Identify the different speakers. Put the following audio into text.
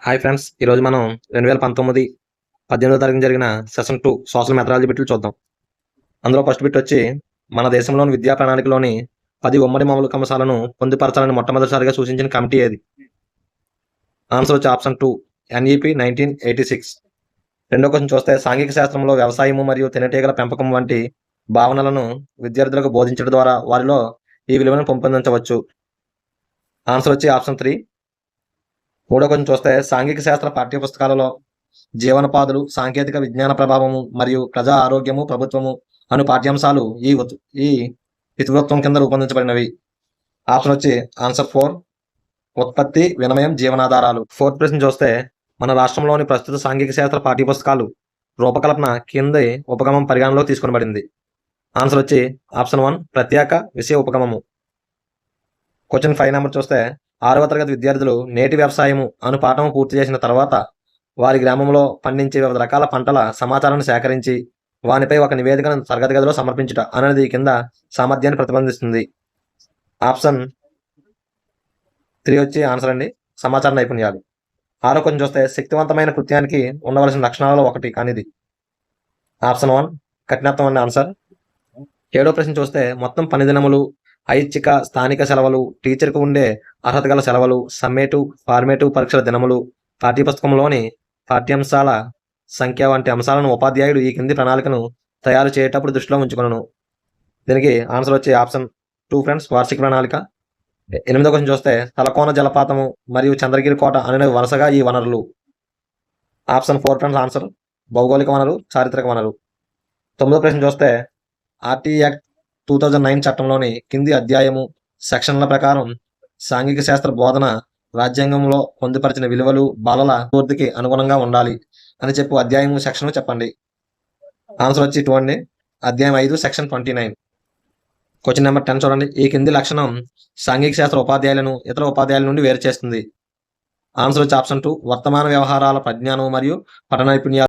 Speaker 1: Hi friends. ఈరోజు మనం 2019 18వ తారీఖున జరిగిన సెషన్ 2 సోషల్ మెథడాలజీ బిట్లు చూద్దాం. అందులో ఫస్ట్ బిట్ వచ్చి మన దేశంలోని విద్యా ప్రణాళికలోని 10 ఉమ్మడి మౌలిక అంశాలను పొందుపరచాలని మొట్టమొదటిసారిగా సూచించిన కమిటీ ఏది? ఆన్సర్ వచ్చి ఆప్షన్ 2 ఎన్ఈపి 1986. రెండో క్వశ్చన్ చూస్తే సాంఘిక శాస్త్రంలో వ్యవసాయము మరియు తేనెటీగల పెంపకం వంటి భావనలను విద్యార్థులకు బోధించడం ద్వారా వారిలో ఈ విలువను పెంపొందించవచ్చు. ఆన్సర్ వచ్చి ఆప్షన్ 3. మూడో క్వశ్చన్ చూస్తే సాంఘిక శాస్త్ర పాఠ్యపుస్తకాలలో జీవనోపాధులు, సాంకేతిక విజ్ఞాన ప్రభావము మరియు ప్రజా ఆరోగ్యము, ప్రభుత్వము అను పాఠ్యాంశాలు ఈ ఇతివృత్తం కింద రూపొందించబడినవి. ఆప్షన్ వచ్చి ఆన్సర్ 4 ఉత్పత్తి, వినిమయం, జీవనాధారాలు. ఫోర్త్ ప్రశ్న చూస్తే మన రాష్ట్రంలోని ప్రస్తుత సాంఘిక శాస్త్ర పాఠ్యపుస్తకాలు రూపకల్పన కింది ఉపగమం పరిగణలో తీసుకొనబడింది. ఆన్సర్ వచ్చి ఆప్షన్ 1 ప్రత్యేక విషయ ఉపగమము. క్వశ్చన్ 5 నెంబర్ చూస్తే 6వ తరగతి విద్యార్థులు నేటి వ్యవసాయము అను పాఠం పూర్తి చేసిన తర్వాత వారి గ్రామంలో పండించే వివిధ రకాల పంటల సమాచారాన్ని సేకరించి వానిపై ఒక నివేదికను తరగతి గదిలో సమర్పించుట అనేది కింద సామర్థ్యాన్ని ప్రతిబంధిస్తుంది. ఆప్షన్ 3 వచ్చి ఆన్సర్ అండి, సమాచార నైపుణ్యాలు. 6వ క్వశ్చన్ చూస్తే శక్తివంతమైన కృత్యానికి ఉండవలసిన లక్షణాలలో ఒకటి కానిది. ఆప్షన్ 1 కఠినత్వం అనే ఆన్సర్. 7వ ప్రశ్న చూస్తే మొత్తం పని దినములు, ఐచ్ఛిక స్థానిక సెలవులు, టీచర్కు ఉండే అర్హత గల సెలవులు, సమ్మేటివ్, ఫార్మేటివ్ పరీక్షల దినములు, పాఠ్యపుస్తకంలోని పాఠ్యాంశాల సంఖ్య వంటి అంశాలను ఉపాధ్యాయుడు ఈ కింది ప్రణాళికను తయారు చేసేటప్పుడు దృష్టిలో ఉంచుకొనును. దీనికి ఆన్సర్ వచ్చి ఆప్షన్ 2 ఫ్రెండ్స్, వార్షిక ప్రణాళిక. 8వ క్వశ్చన్ చూస్తే తలకోన జలపాతము మరియు చంద్రగిరి కోట అనేవి వరుసగా ఈ వనరులు. ఆప్షన్ 4 ఫ్రెండ్స్ ఆన్సర్, భౌగోళిక వనరు, చారిత్రక వనరు. 9వ ప్రశ్న చూస్తే ఆర్టీ యాక్ట్ 2009 చట్టంలోని కింది అధ్యాయము సెక్షన్ల ప్రకారం సాంఘిక శాస్త్ర బోధన రాజ్యాంగంలో పొందుపరిచిన విలువలు బాలల అభివృద్ధికి అనుగుణంగా ఉండాలి అని చెప్పు అధ్యాయము సెక్షన్ చెప్పండి. ఆన్సర్ వచ్చి 2 అండి, అధ్యాయం 5 సెక్షన్ 29. క్వశ్చన్ నెంబర్ 10 చూడండి. ఈ కింది లక్షణం సాంఘిక శాస్త్ర ఉపాధ్యాయులను ఇతర ఉపాధ్యాయుల నుండి వేరు చేస్తుంది. ఆన్సర్ వచ్చి ఆప్షన్ 2 వర్తమాన వ్యవహారాల పరిజ్ఞానం మరియు పఠన నైపుణ్యాలు.